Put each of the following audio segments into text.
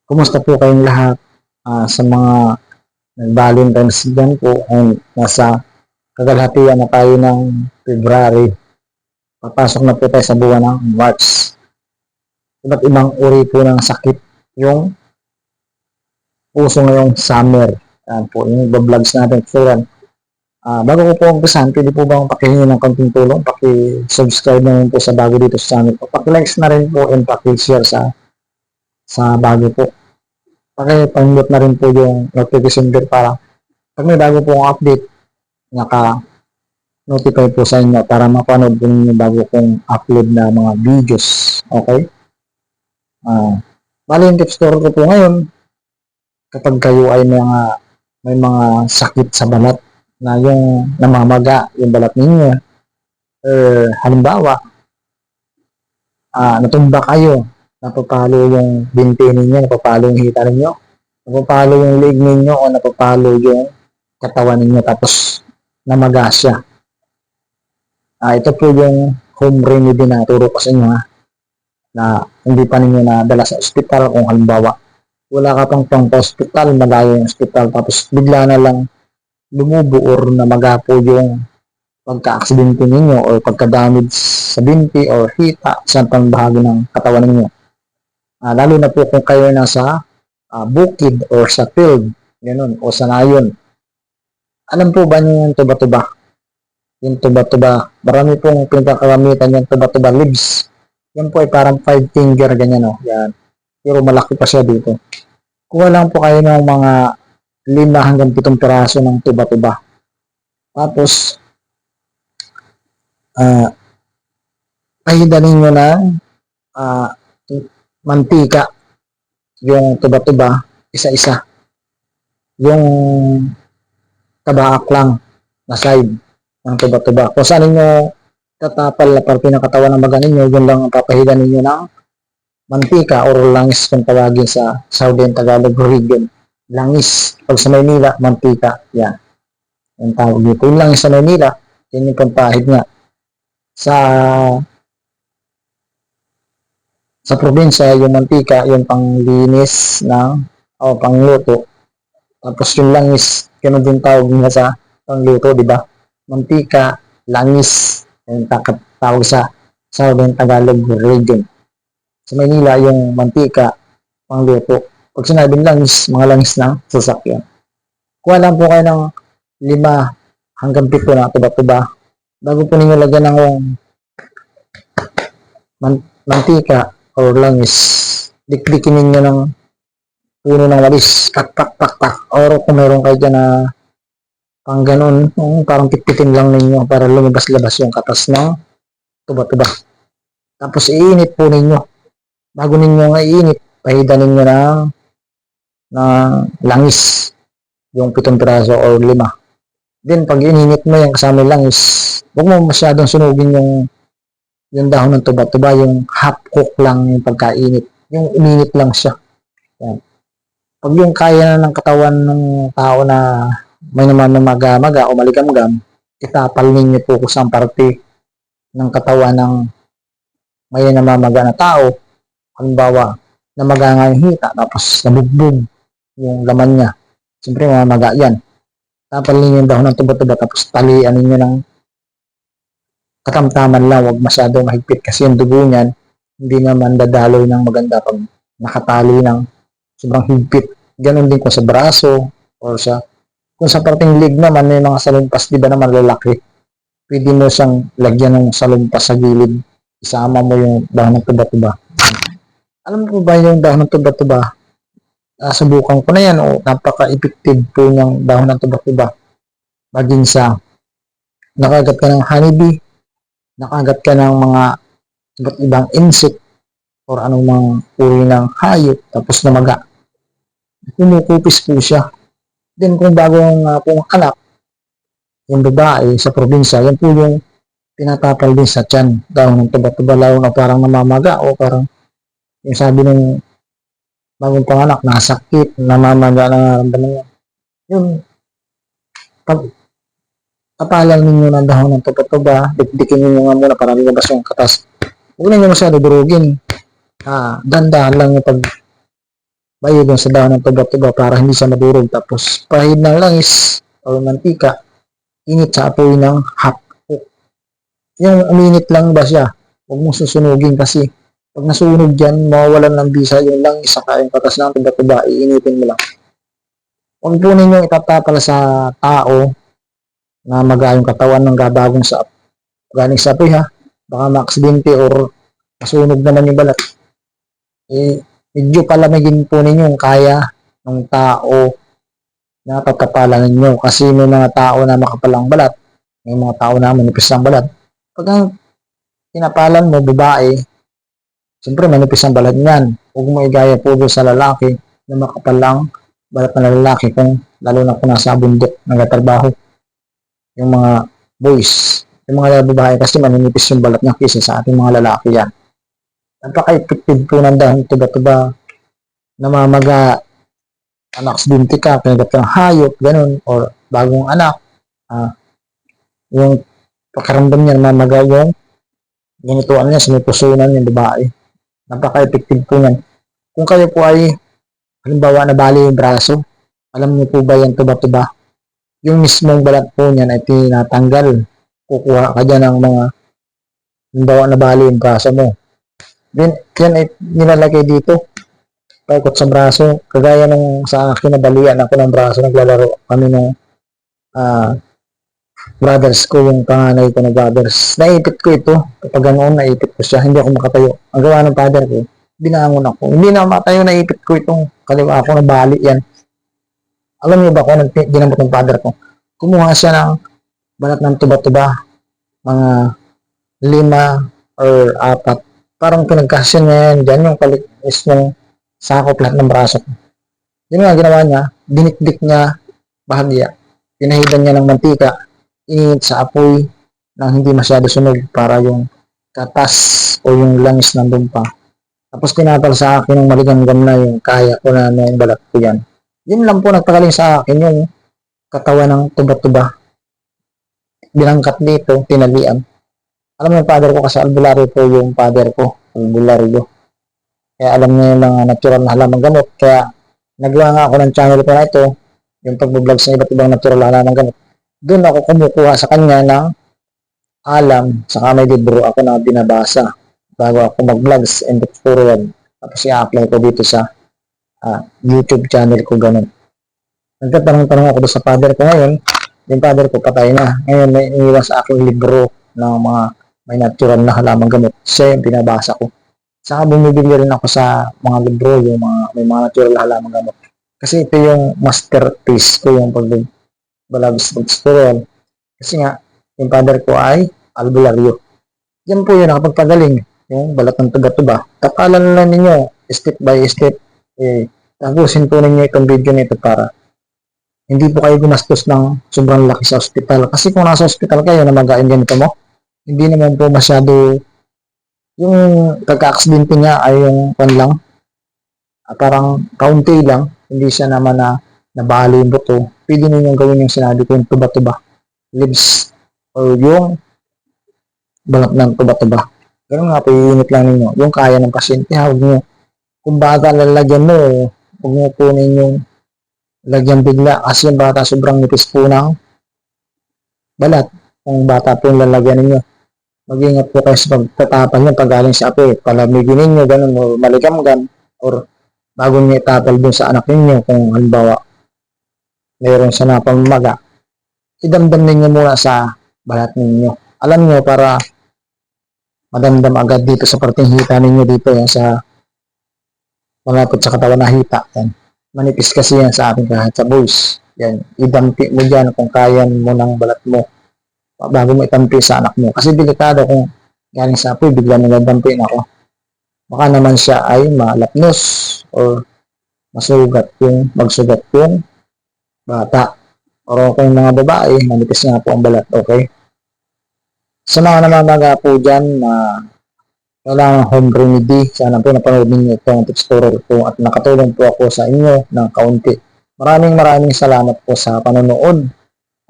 Kumusta po kayong lahat? Sa mga nag-Valentine's dyan po, and nasa kagalhatian na tayo ng February. Papasok na po tayo sa buwan ng March. Iba't ibang uri po ng sakit yung puso ngayong summer. Yan po, yung vlogs natin. So yan, bago ko po umpisan, pwede po bang pakihingi ng konting tulong? Paki-subscribe na rin po sa bago dito sa channel po. Paki-likes na rin po and paki-share sa bago po. Paki-download na rin po yung notification bell para pag may bago po akong update, naka-notify po sa inyo para mapanood po ninyo bago kong upload na mga videos. Okay? Bali yung tips ko po ngayon, kapag kayo ay may mga sakit sa balat na yung namamaga yung balat ninyo, halimbawa, natumba kayo, napapalo yung binti ninyo, napapalo yung hita ninyo, napapalo yung leg ninyo, o napapalo yung katawan ninyo, tapos namaga siya. Ito po yung home remedy na turo ko sa inyo, na hindi pa ninyo nadala sa ospital. Kung halimbawa wala ka pang hospital, malayo yung hospital, tapos bigla na lang lumubo or namaga po yung pagka-aksidente ninyo or pagka-damage sa binti or hita sa pang bahagi ng katawan ninyo. Lalo na po kung kayo nasa bukid or sa field, ganun, o sa nayon. Alam po ba niyo yung tuba-tuba? Yung tuba-tuba, marami pong pinagkakaramitan yung tuba-tuba leaves. Yan po ay parang 5 finger, ganyan, o. Yan. Pero malaki pa siya dito. Kuha lang po kayo ng mga 5 hanggang 7 piraso ng tuba-tuba. Tapos, pahidanin nyo ng mantika yung tuba-tuba, isa-isa. Yung tabaak lang na side ng tuba-tuba. Kung saan ninyo tatapal na parte ng katawan ng maga ninyo, yun lang ang papahidan ninyo ng mantika or langis kung tawagin sa Southern Tagalog region. Langis. Pag sa Maynila, mantika. Yan. Yung tawag dito. Yung langis sa Maynila, yun yung pampahid nga. Sa probinsya, yung mantika, yung panglinis o pangluto. Tapos yung langis, yun din tawag nga sa pangluto, di ba? Mantika, langis, yung tawag sa Southern Tagalog region. Sa Manila, yung mantika, pangluto. Pag sinabing langis, mga langis ng sasakyan. Kuha lang po kayo ng 5 hanggang 7 na tuba-tuba. Bago po ninyo lagyan ng mantika or langis, dikdikin ninyo ng puno ng walis, tak. Or kung meron kayo dyan na pang ganun, parang pitpitin lang ninyo para lumabas-labas yung katas ng tuba-tuba. Tapos iinit po ninyo. Bago ninyo nga iinit, pahidan ninyo ng langis, yung 7 piraso or 5. Then pag ininit mo yan kasama yung langis, huwag mo masyadong sunugin yung dahon ng tuba-tuba, yung half cook lang yung pagkainit. Yung uminit lang siya. Yan. Pag yung kaya na ng katawan ng tao na may namamaga-maga o maligamgam, itapal ninyo po kung saan parte ng katawan ng may namamaga na tao. Halimbawa, namaga nga yung hita, tapos nabugbog yung laman niya. Siyempre, mamaga yan. Tapal ninyo yung dahon ng tuba-tuba, tapos talian ninyo ng katamtaman lang, huwag masyadong mahigpit kasi yung dugo niyan, hindi naman dadaloy ng maganda pag nakatali ng sobrang higpit. Ganon din kung sa braso or kung sa parting leg naman, may mga salumpas, di ba naman lalaki? Pwede mo siyang lagyan ng salumpas sa gilid. Isama mo yung dahon ng tuba-tuba. Alam mo ba yung dahon ng tuba-tuba? Subukan ko na yan. Napaka-effective po yung dahon ng tuba-tuba. Maging sa nakagat ka ng honeybee, nakagat ka ng mga iba't ibang insect or anong mga uri ng hayop, tapos namaga. Kumukupis po siya. Then kung bagong pong anak, yung babae sa probinsya, yan po yung tinatapal din sa tiyan, dahon ng tuba-tuba, lalo na parang namamaga o parang yung sabi ng bagong panganak, nasakit, namamaga na naramdaman niya. Yung pag tapalan ninyo ng dahon ng tuba-tuba, dikdikin ninyo nga muna para lumabas yung katas. Huwag ninyo masyado durugin. Dandahan lang yung Payo dun sa dahon ng tuba-tuba para hindi siya madurog. Tapos pahid ng langis o mantika, init sa apoy ng hot cook. Yung uminit lang ba siya? Huwag mong susunugin kasi pag nasunog dyan, mawawalan ng bisa yung langis saka yung katas ng tuba-tuba, iinitin mo lang. Huwag po ninyo itatapal sa tao na magayong katawan ng gabagong sa galing sa apoy ha. Baka maaksidente or masunog naman yung balat. Medyo palamigin po ninyo yung kaya ng tao na tatapalan ninyo. Kasi may mga tao na makapalang balat, may mga tao na manipis ang balat. Pag ang tinapalan mo, babae, siyempre manipis ang balat niyan. Huwag mo igaya po doon sa lalaki na makapalang balat na lalaki kung lalo na kung nasa bundok nagtatrabaho. Yung mga boys, yung mga babae kasi maninipis yung balat niya kaysa sa ating mga lalaki yan. Napaka-effective po ng dahon tuba-tuba, namamaga, anak-aksidente ka, pinagat ka ng hayop, ganun, or bagong anak, yung pakaramdam niya namamaga yung ganituan niya, sinipusunan yung babae. Napaka-effective po yan. Kung kayo po ay, halimbawa, nabali yung braso, alam niyo po ba yung tuba-tuba? Yung mismong balat po niyan ay tinatanggal. Kukuha ka dyan ng mga, halimbawa, nabali yung braso mo. Then, yan ay nilalagay dito. Paikot sa braso. Kagaya nung sa akin, nabalian ako ng braso. Naglalaro kami ng brothers ko, yung panganay ko na brothers. Naipit ko ito. Kapag ganoon, naipit ko siya. Hindi ako makatayo. Ang gawa ng father ko, binangon ako. Hindi na matayo, naipit ko itong kaliwa ako, nabali yan. Alam niyo ba kung anong ginamot ng father ko? Kumuha siya ng balat ng tuba-tuba. Mga 5 or 4. Parang pinagkasya niya yan. Diyan yung kalikis ng sakop lahat ng braso ko. Yun nga ginawa niya. Dinikdik niya bahagya. Pinahidan niya ng mantika. Init sa apoy nang hindi masyado sunog para yung katas o yung langis ng dumpa. Tapos tinapal sa akin ng maligamgam na yung kaya ko na nung balat ko yan. Yun lang po nagtagaling sa akin yung katawan ng tuba-tuba. Binangkat dito, tinalian. Alam mo yung father ko kasi albularyo po yung father ko. Albularyo. Kaya alam niya yung mga natural na halamang gamot. Kaya nagawa nga ako ng channel ko na ito, yung pag-vlog sa iba't ibang natural na halamang gamot. Doon ako kumukuha sa kanya ng alam, saka may libro ako na binabasa bago ako mag-vlogs and look forward. Tapos i-apply ko dito sa YouTube channel ko, ganun. Nagtatanong-tanong ako doon sa father ko ngayon. Yung father ko patay na. Ngayon may iniwan sa aking libro ng mga may natural na halamang gamot. Siya yung binabasa ko. Saka bumibili rin ako sa mga libro, yung may mga natural na halamang gamot. Kasi ito yung masterpiece ko, yung pag-balabs spiritual. Kasi nga, yung father ko ay albularyo. Yan po yun, nakapagpagaling. Yung balat ng tuba-tuba. Takalan lang ninyo, step by step. Tapusin po ninyo itong video nito para hindi po kayo gumastos ng sobrang laki sa ospital. Kasi kung nasa ospital kayo na magain ganito mo, hindi naman po masyado yung pagka-aksidente niya ay yung lang, parang kaunti lang, hindi siya naman na nabali yung buto. Pwede ninyong gawin yung sinabi ko, yung tuba-tuba, lips, or yung balat ng tuba-tuba. Ganun nga po, iinit lang ninyo. Yung kaya ng pasyente, huwag nyo, kung bata lalagyan mo, huwag nyo po ninyong lagyan bigla kasi yung bata sobrang nipis po ng balat. Kung bata po yung lalagyan ninyo, mag-ingat po kayo sa pagtatapal nyo pag galing sa apoy. Palamigin ninyo, ganun, o maligamgam, or bago nyo itapal dun sa anak ninyo, kung halimbawa mayroon sa napamamaga, idamdam ninyo muna sa balat ninyo. Alam nyo, para madamdam agad dito sa parting hita ninyo dito, yan sa malapit sa katawan na hita. Yan. Manipis kasi yan sa ating kahit sa boys. Yan, idampi mo dyan kung kaya mo ng balat mo bago mo itampi sa anak mo. Kasi delikado kung galing sa apoy, bigla nila dampiin ako. Baka naman siya ay malapnos or magsugat yung bata. O kung mga babae, manipis nga po ang balat. Okay? Sa mga namamaga po dyan na kailangan home remedy, sana po napanood ninyo itong tutorial po at nakatulong po ako sa inyo ng kaunti. Maraming salamat po sa panonood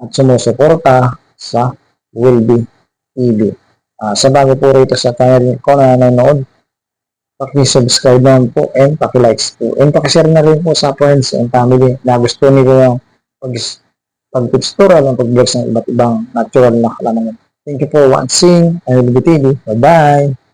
at sumusuporta sa Will Be TV. Sa bago po rito sa channel ko na nanonood, paki-subscribe naman po and paki-likes po. And paki-share na rin po sa friends and family na gusto nila yung pag-tutorial ng pag-vlogs ng iba't ibang natural na halaman. Thank you for watching. I will be TV. Bye-bye!